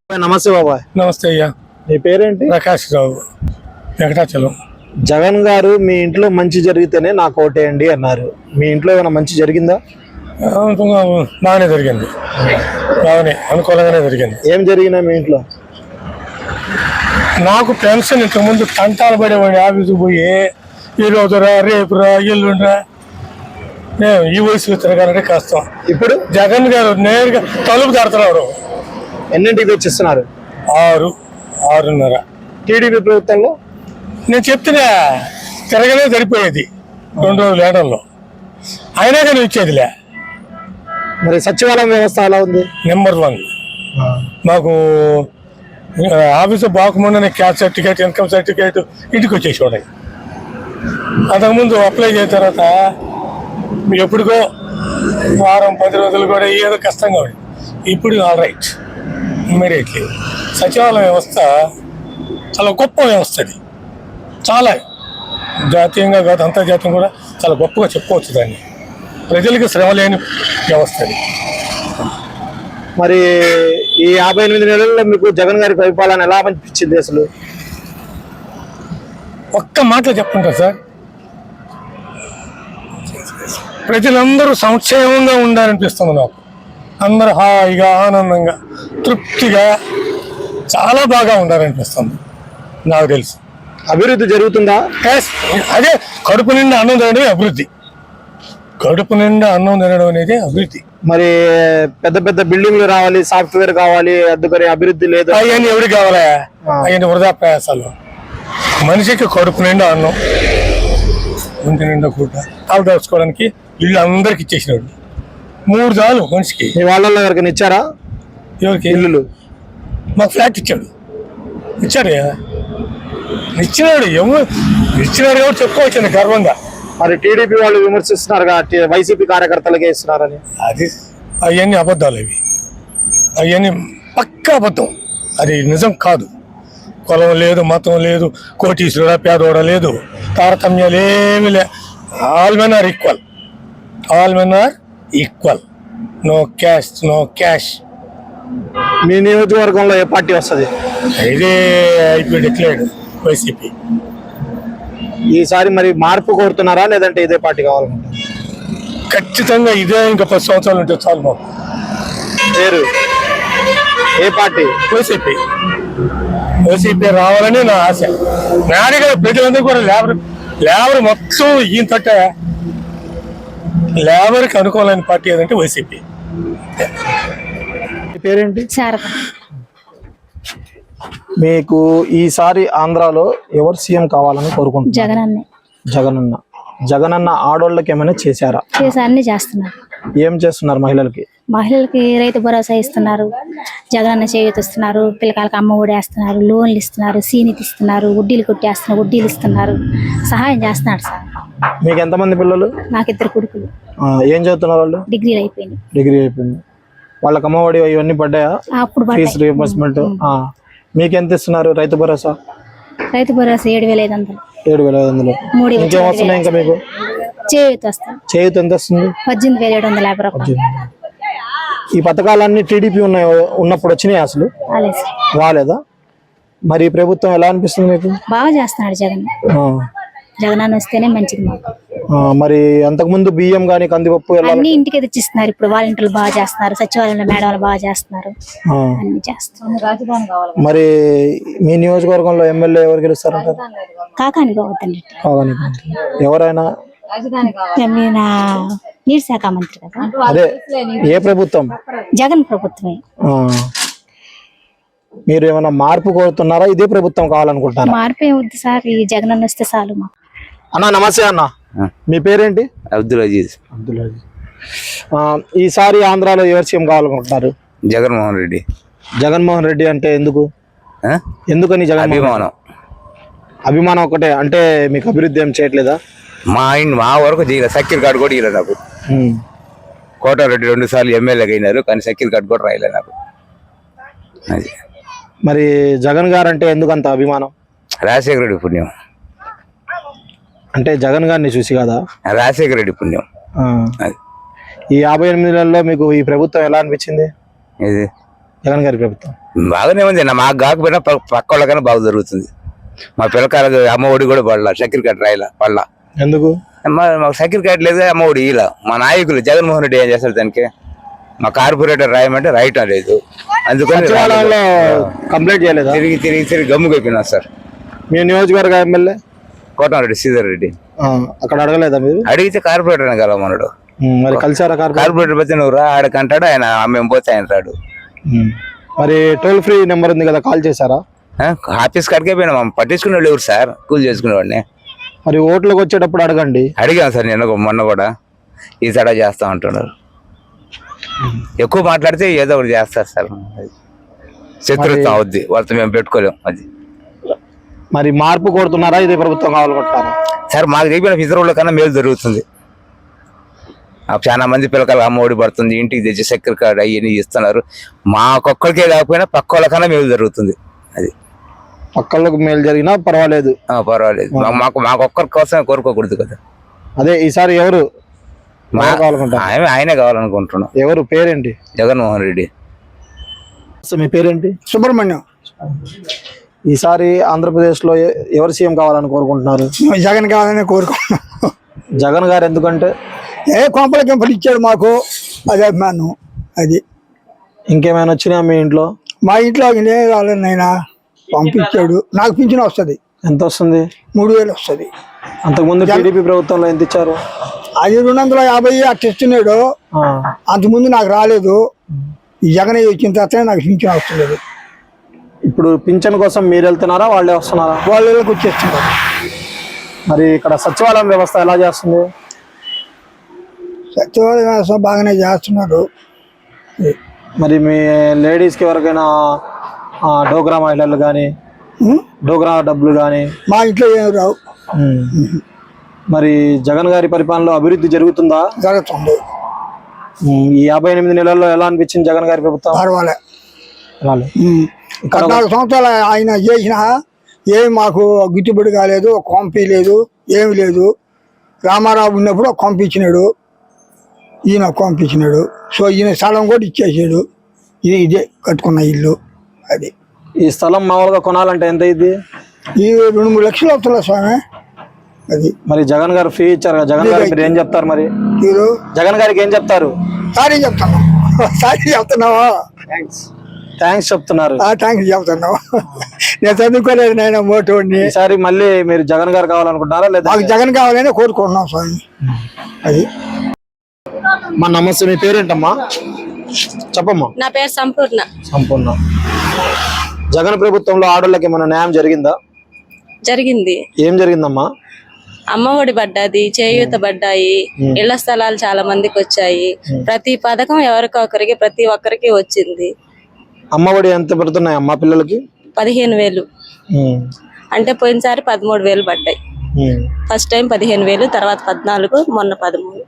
నమస్తే బాబాయ్. నమస్తే అయ్యా. మీ పేరేంటి? ప్రకాష్ రావు, వెంకటాచలం. జగన్ గారు మీ ఇంట్లో మంచి జరిగితేనే నాకు ఓటేయండి అన్నారు. మీ ఇంట్లో ఏమైనా మంచి జరిగిందా? బాగానే జరిగింది, బాగానే అనుకూలంగానే జరిగింది. ఏం జరిగినా మీ ఇంట్లో? నాకు పెన్షన్ ఇంతకుముందు తంటాలు పడేవాడి, ఆఫీసు పోయి ఈ రోజురా రేపురా ఎల్లుండ్రా ఈ వయసులో తిరగాలంటే కష్టం. ఇప్పుడు జగన్ గారు నేరుగా తలుపు తడుతున్నారు. ఎన్నింటికి తెచ్చిస్తున్నారు? 6:30. టీడీపీ ప్రభుత్వంలో నేను చెప్తున్నా తిరగలే సరిపోయేది 2 రోజులు ఏడంలో, అయినా కానీ ఇచ్చేదిలే. మరి సచివాలయం వ్యవస్థ ఎలా ఉంది? నెంబర్ 1. మాకు ఆఫీసు బాగుండనే క్యాస్ట్ సర్టిఫికేట్, ఇన్కమ్ సర్టిఫికేట్ ఇంటికి వచ్చేసి అంతకుముందు అప్లై చేసిన తర్వాత ఎప్పుడుకో వారం 10 రోజులు కూడా ఏదో కష్టంగా ఉంది. ఇప్పుడు ఆల్ రైట్, ఇమ్మీడియట్లీ. సచివాలయ వ్యవస్థ చాలా గొప్ప వ్యవస్థ. అది చాలా జాతీయంగా కాదు అంతర్జాతీయం కూడా చాలా గొప్పగా చెప్పుకోవచ్చు. దాన్ని ప్రజలకు శ్రమ లేని వ్యవస్థ అది. మరి ఈ 58 నెలల్లో మీకు జగన్ గారి పరిపాలన ఎలా అనిపించింది అసలు? ఒక్క మాటలో చెప్పుకుంటారు సార్, ప్రజలందరూ సంక్షేమంగా ఉండాలనిపిస్తుంది నాకు. అందరూ హాయిగా ఆనందంగా తృప్తిగా చాలా బాగా ఉండాలనిపిస్తుంది నాకు తెలుసు. అభివృద్ధి జరుగుతుందా? అదే కడుపు నిండా అన్నం తినడం అభివృద్ధి. కడుపు నిండా అన్నం తినడం అనేది అభివృద్ధి. మరి పెద్ద పెద్ద బిల్డింగ్లు రావాలి, సాఫ్ట్వేర్ కావాలి, అందుకని అభివృద్ధి లేదు. అవన్నీ ఎవరికి కావాలా? అవన్నీ వృధా ప్రయాసాలు. మనిషికి కడుపు నిండా అన్నం, ఒంటి నిండా కూట, కాలు దాచుకోవడానికి ఇల్లు అందరికి ఇచ్చేసినాడు. 3 చాలు మనిషికి. మీ వాళ్ళల్లో ఎవరికైనా ఇచ్చారా? ఎవరికి? ఇల్లులు. మాకు ఫ్లాట్ ఇచ్చాడు. ఇచ్చినాడు ఇచ్చినాడు ఎవరు చెప్పుకోవచ్చు గర్వంగా. మరి టీడీపీ వాళ్ళు విమర్శిస్తున్నారు, వైసీపీ కార్యకర్తలకే ఇస్తున్నారని. అది అవన్నీ అబద్ధాలు. అవన్నీ పక్కా అబద్ధం. అది నిజం కాదు. కులం లేదు, మతం లేదు, కోటీశ్వరుడా పేదోడా లేదు, తారతమ్యాలు ఏమి లే. All men are equal. All men are equal. No caste, no cash. మీ నియోజకవర్గంలో ఏ పార్టీ వస్తుంది? ఇదే అయిపోయి డిక్లేర్డ్ వైసీపీ. ఈసారి మరి మార్పు కోరుతున్నారా లేదంటే ఇదే పార్టీ కావాలనుకుంటారా? ఖచ్చితంగా ఇదే. ఇంకా 10 సంవత్సరాలు ఉంటే చాలు మాకు. పేరు ఏ పార్టీ? వైసీపీ. వైసీపీ రావాలని నా ఆశ. నాడిగా ప్రజలందరూ కూడా లేబర్ మొత్తం ఈయన తట్ట లేబర్కి అనుకూలమైన పార్టీ ఏదంటే వైసీపీ. పేరేంటి? మీకు ఈసారి ఆంధ్రాలో ఎవరు సీఎం కావాలని కోరుకుంటున్నారు? జగనన్న ఆడోళ్ళకి ఏమైనా చేశారా? అన్ని చేస్తున్నారు. ఏం చేస్తున్నారు? మహిళలకి రైతు భరోసా ఇస్తున్నారు, జగనన్న చేయూత ఇస్తున్నారు, పిల్లకాయలకు అమ్మ ఒడి వేస్తున్నారు, లోన్లు ఇస్తున్నారు, సీనితి ఇస్తున్నారు, వడ్డీలు కొట్టేస్తున్నారు, వడ్డీలు ఇస్తున్నారు, సహాయం చేస్తున్నాడు సార్. మీకు ఎంతమంది పిల్లలు? నాకు 2 కొడుకులు. ఏం చదువుతున్నారు వాళ్ళు? డిగ్రీ అయిపోయింది. వాళ్ళకి అమ్మఒడి ఇవన్నీ పడ్డాయా? అప్పుడు ఫీజు రీయింబర్స్మెంట్. మీకు ఎంత ఇస్తున్నారు రైతు భరోసా? 7,500. 7,500. ఇంకేం వస్తున్నాయి ఇంకా మీకు? చేయూత ఎంత వస్తుంది? 18,750 రూపాయలు. ఈ పథకాలన్నీ టీడీపీ ఉన్నప్పుడు వచ్చినాయి, అసలు రాలేదా? మరి ప్రభుత్వం ఎలా అనిపిస్తుంది మీకు? బాగా చేస్తున్నాడు జగన్. జగన్ వస్తేనే మంచిది మాకు. మరి అంతకుముందు బియ్యం గానీ కందిపప్పు అన్ని ఇంటికి తెచ్చిస్తున్నారు. ఇప్పుడు వాలంటీర్లు బాగా చేస్తున్నారు, సచివాలయంలో మేడాలు బాగా చేస్తున్నారు, అన్ని చేస్తున్నారు. మరి మీ నియోజకవర్గంలో ఎమ్మెల్యే ఎవరు గెలుస్తారంటారు? కాకాని గోవర్ధన్. ఎవరైనా నీటి శాఖ మంత్రి కదా. అదే ఏ ప్రభుత్వం? జగన్ ప్రభుత్వమే. మీరు ఏమైనా మార్పు కోరుతున్నారా? ఇదే ప్రభుత్వం కావాలనుకుంటున్నారా? మార్పు ఏమవుద్ది సార్, ఈ జగన్ అన్న వస్తే చాలు మాకు. అన్న నమస్తే. అన్న మీ పేరేంటి? అబ్దుల్ అజీజ్. ఈసారి ఆంధ్రాలో ఎవరు సీఎం కావాలనుకుంటున్నారు? జగన్మోహన్ రెడ్డి అంటే ఎందుకని? అభిమానం ఒకటే అంటే మీకు అభివృద్ధి ఏం చేయట్లేదా? మా వరకు చేయలేదు. సర్కిల్ కార్డు కూడా ఇవ్వలేదు నాకు. కోటారెడ్డి 2 సార్లు ఎమ్మెల్యేగా అయినారు, కానీ సర్కిల్ కార్డు కూడా రాయలేదు నాకు. మరి జగన్ గారు అంటే ఎందుకంత అభిమానం? రాజశేఖర రెడ్డి పుణ్యం. అంటే జగన్ గారిని చూసి కదా? రాజశేఖర రెడ్డి పుణ్యం. ఈ 58 నెలల్లో మీకు ఈ ప్రభుత్వం ఎలా అనిపించింది? జగన్ గారి ప్రభుత్వం బాగానే ఉంది అన్న, మాకు కాకపోయినా పక్క వాళ్ళకైనా బాగా జరుగుతుంది. మా పిల్లకాయలకు అమ్మ ఒడి కూడా పడలా, చక్కెర కట్ట రాయలా పడలా. ఎందుకు? మాకు చక్కెర కట్ట లేదు, అమ్మ ఒడి ఇలా. మా నాయకులు జగన్మోహన్ రెడ్డి ఏం చేస్తారు దానికి? మా కార్పొరేటర్ రాయమంటే రాయటం లేదు, అందుకని సచివాలయంలో కంప్లైంట్ చేయలేదా? తిరిగి గమ్ముకు అయిపోయినా సార్. మీ నియోజకవర్గ ఎమ్మెల్యే కోటమిరెడ్డి శ్రీధర్ రెడ్డి అక్కడ అడగలేదా మీరు? అడిగితే కార్పొరేటర్ కలవమన్నాడు. మరి కలిసారా కార్పొరేటర్ పోతే నువ్వు రా ఆడకంటాడు, ఆయన మేము పోతే ఆయన రాడు. మరి టోల్ ఫ్రీ నెంబర్ ఉంది కదా, కాల్ చేశారా? ఆఫీస్ కాడికే పోయినా, పట్టించుకునే వాళ్ళు ఎవరు సార్? కూల్ చేసుకునేవాడిని. మరి ఓట్లకు వచ్చేటప్పుడు అడగండి. అడిగాను సార్ నేను మొన్న కూడా, ఈ తడా చేస్తా అంటున్నారు. ఎక్కువ మాట్లాడితే ఏదో ఒకటి చేస్తారు సార్, శత్రుత్వం అవుద్ది, వాళ్ళతో మేము పెట్టుకోలేం. అది మరి మార్పు కోరుతున్నారా, ఇదే ప్రభుత్వం కావాలనుకుంటున్నారా? సార్ మాకు చెప్పిన ఇతరుల కన్నా మేలు జరుగుతుంది. చాలా మంది పిల్లకాయలు అమ్మ ఒడి పడుతుంది, ఇంటికి తెచ్చి చక్కెర కార్డు అవన్నీ ఇస్తున్నారు. మాకొక్కరికే కాకపోయినా పక్క వాళ్ళకన్నా మేలు జరుగుతుంది. అది పక్కలకు మేలు జరిగినా పర్వాలేదు. పర్వాలేదు, మాకొక్కరి కోసమే కోరుకోకూడదు కదా. అదే ఈసారి ఎవరు ఆయనే కావాలనుకుంటున్నాం. ఎవరు పేరేంటి? జగన్మోహన్ రెడ్డి. మీ పేరేంటి? సుబ్రహ్మణ్యం. ఈసారి ఆంధ్రప్రదేశ్ లో ఎవరు సీఎం కావాలని కోరుకుంటున్నారు? జగన్ కావాలని కోరుకుంటున్నాం. జగన్ గారు ఎందుకంటే కొంపల కెంపలు ఇచ్చాడు మాకు, అదే అభిమానం. అది ఇంకేమైనా వచ్చినాయా మీ ఇంట్లో? మా ఇంట్లో రాలేనైనా పంపించాడు. నాకు పింఛన్ వస్తుంది. ఎంత వస్తుంది? 3000 వస్తుంది. అంతకుముందు టీడీపీ ప్రభుత్వంలో ఎంత ఇచ్చారు? అది 250 అట్లా ఇస్తున్నాడు. అంతకుముందు నాకు రాలేదు. ఈ జగన్ వచ్చిన తర్వాత నాకు పింఛన్ వస్తలేదు. ఇప్పుడు పింఛన్ కోసం మీరు వెళ్తున్నారా, వాళ్ళే వస్తున్నారా? వాళ్ళకి వచ్చేస్తున్నారు. మరి ఇక్కడ సచివాలయం వ్యవస్థ ఎలా చేస్తుంది? సచివాలయం వ్యవస్థ బాగానే చేస్తున్నారు. మరి మీ లేడీస్కి ఎవరికైనా డోగ్రా మహిళలు కానీ డోగ్రా డబ్బులు కానీ? మా ఇంట్లో ఏం రావు. మరి జగన్ గారి పరిపాలనలో అభివృద్ధి జరుగుతుందా? జరుగుతుంది. ఈ 58 నెలల్లో ఎలా అనిపించింది జగన్ గారి ప్రభుత్వం? పర్వాలే. 14 సంవత్సరాలు ఆయన చేసిన ఏమి మాకు గిట్టుబడి కాలేదు. ఒక కొంపి లేదు, ఏమి లేదు. రామారావు ఉన్నప్పుడు ఒక కొంప ఇచ్చినాడు, ఈయన కొంప ఇచ్చినాడు. సో ఈయన స్థలం కూడా ఇచ్చేసాడు. ఇదే కట్టుకున్న ఇల్లు. అది ఈ స్థలం మామూలుగా కొనాలంటే ఎంత అయింది? ఈ 2-3 లక్షలు అవుతుందా స్వామి? అది మరి జగన్ గారు ఫ్రీ ఇచ్చారు కదా, జగన్ గారికి మీరు ఏం చెప్తారు? మరి మీరు జగన్ గారికి ఏం చెప్తారు? సారీ చెప్తున్నావు. సారీ చెప్తున్నావా? థ్యాంక్స్ చెప్తున్నారు. థ్యాంక్స్ చెప్తున్నావు. నేను చదువుకోలేదు నాయన మోటోడిని. ఈసారి మళ్ళీ మీరు జగన్ గారు కావాలనుకుంటున్నారా లేదా? మాకు జగన్ కావాలని కోరుకుంటున్నాం స్వామి. అది మా నమస్తే. మీ పేరేంటమ్మా? చెప్పమ్మా. నా పేరు సంపూర్ణ. సంపూర్ణ. జగన్ ప్రభుత్వంలో ఆడోళ్ళకి ఏమైనా న్యాయం జరిగిందా? జరిగింది. ఏం జరిగిందమ్మా? అమ్మ ఒడి పడ్డది, చేయూత పడ్డాయి, ఇళ్ల స్థలాలు చాలా మందికి వచ్చాయి. ప్రతి పథకం ఎవరికొకరికి ప్రతి ఒక్కరికి వచ్చింది. అమ్మ ఒడి ఎంత పడుతున్నాయి అమ్మా పిల్లలకి? 15,000. అంటే పోయినసారి 13,000 పడ్డాయి. ఫస్ట్ టైం 15,000, తర్వాత 14, మొన్న 13.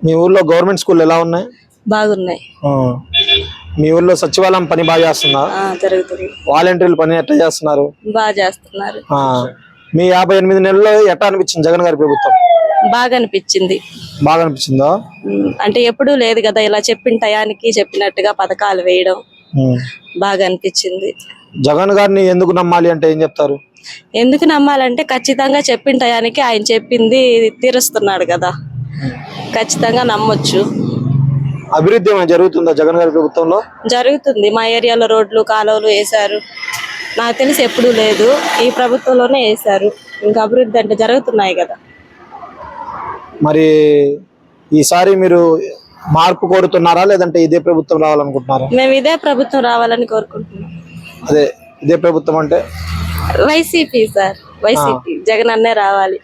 మీ ఊర్లో గవర్నమెంట్ స్కూల్ ఎలా ఉన్నాయి? బాగున్నాయి. మీ ఊర్లో సచివాలయం పని బాగా చేస్తుందా? జరుగుతుంది. వాలంటీర్లు పని ఎట్లా చేస్తున్నారు? బాగా చేస్తున్నారు. మీ 58 నెలల్లో ఎట్లా అనిపించింది జగన్ గారి ప్రభుత్వం? బాగా అనిపించింది. బాగా అనిపించిందా? అంటే ఎప్పుడూ లేదు కదా ఇలా చెప్పిన టయానికి చెప్పినట్టుగా పథకాలు వేయడం. బాగా అనిపించింది. జగన్ గారిని ఎందుకు నమ్మాలి అంటే ఏం చెప్తారు? ఎందుకు నమ్మాలంటే ఖచ్చితంగా చెప్పిన టయానికి ఆయన చెప్పింది తీరుస్తున్నాడు కదా, ఖచ్చితంగా నమ్మొచ్చు. అభివృద్ధి ఏమైనా జరుగుతుందా జగన్ గారి ప్రభుత్వంలో? జరుగుతుంది. మా ఏరియాలో రోడ్లు కాలువలు వేశారు. నాకు తెలిసి ఎప్పుడూ లేదు, ఈ ప్రభుత్వంలోనే వేశారు. ఇంకా అభివృద్ధి అంటే జరుగుతున్నాయి కదా. మరి ఈసారి మీరు మార్పు కోరుతున్నారా లేదంటే ఇదే ప్రభుత్వం రావాలనుకుంటున్నారా? మేము ఇదే ప్రభుత్వం రావాలని కోరుకుంటున్నాం. అదే ఇదే ప్రభుత్వం అంటే వైసీపీ సార్, వైసీపీ జగన్ అన్నే రావాలి.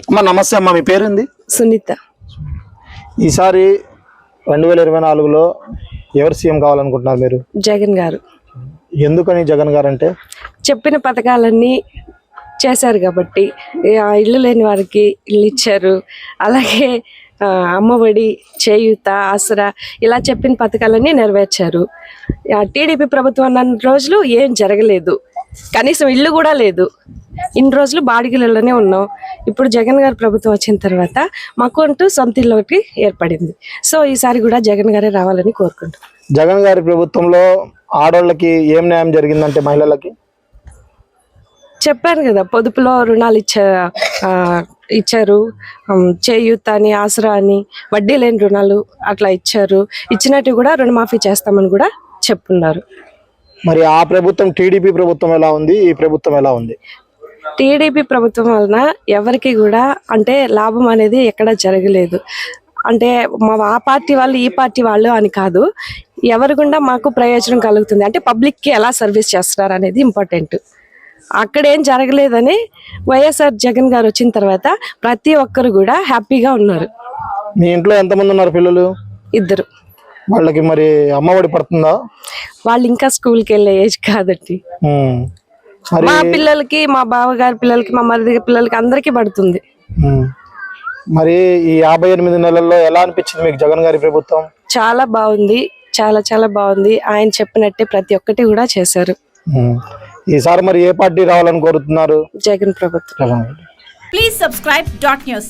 అమ్మా నమస్తే అమ్మా. మీ పేరుంది? సునీత. ఈసారి 2024లో ఎవరు సీఎం కావాలనుకుంటున్నారు మీరు? జగన్ గారు. ఎందుకని జగన్ గారు అంటే? చెప్పిన పథకాలన్నీ చేశారు కాబట్టి. ఇల్లు లేని వారికి ఇల్లు ఇచ్చారు. అలాగే అమ్మఒడి, చేయూత, ఆసరా ఇలా చెప్పిన పథకాలన్నీ నెరవేర్చారు. టీడీపీ ప్రభుత్వం అన్న రోజులు ఏం జరగలేదు. కనీసం ఇల్లు కూడా లేదు. ఇన్ని రోజులు బాడిగలలోనే ఉన్నాం. ఇప్పుడు జగన్ గారి ప్రభుత్వం వచ్చిన తర్వాత మాకు అంటూ సొంత ఇల్లు ఒకటి ఏర్పడింది. సో ఈసారి కూడా జగన్ గారే రావాలని కోరుకుంటాం. జగన్ గారి ప్రభుత్వంలో ఆడవాళ్ళకి ఏం న్యాయం జరిగిందంటే మహిళలకి? చెప్పాను కదా, పొదుపులో రుణాలు ఇచ్చారు. చేయూత అని, ఆసరా అని, వడ్డీ లేని రుణాలు అట్లా ఇచ్చారు. ఇచ్చినట్టు కూడా రుణమాఫీ చేస్తామని కూడా చెప్పున్నారు. మరి ఆ ప్రభుత్వం టీడీపీ ప్రభుత్వం ఎలా ఉంది, ఈ ప్రభుత్వం ఎలా ఉంది? టీడీపీ ప్రభుత్వం వలన ఎవరికి కూడా అంటే లాభం అనేది ఎక్కడ జరగలేదు. అంటే ఆ పార్టీ వాళ్ళు ఈ పార్టీ వాళ్ళు అని కాదు, ఎవరు కూడా మాకు ప్రయోజనం కలుగుతుంది అంటే పబ్లిక్కి ఎలా సర్వీస్ చేస్తున్నారు అనేది ఇంపార్టెంట్. అక్కడ ఏం జరగలేదని వైఎస్ఆర్ జగన్ గారు వచ్చిన తర్వాత ప్రతి ఒక్కరు కూడా హ్యాపీగా ఉన్నారు. మీ ఇంట్లో ఎంతమంది ఉన్నారు పిల్లలు? 2. వాళ్ళకి మరి అమ్మఒడి పడుతుందా? వాళ్ళు ఇంకా స్కూల్కి వెళ్ళే ఏజ్ కాదండి. మరి మా పిల్లలకి, మా బావగారి పిల్లలకి, మా మరిది పిల్లలకి అందరికీ పడుతుంది. మరి ఈ 58 నెలల్లో ఎలా అనిపించింది మీకు జగన్ గారి ప్రభుత్వం? చాలా బాగుంది, చాలా చాలా బాగుంది. ఆయన చెప్పినట్టే ప్రతి ఒక్కటి కూడా చేశారు. ఈసారి మరి ఏ పార్టీ రావాలని కోరుతున్నారు? జగన్ ప్రభుత్వం. Please subscribe .news.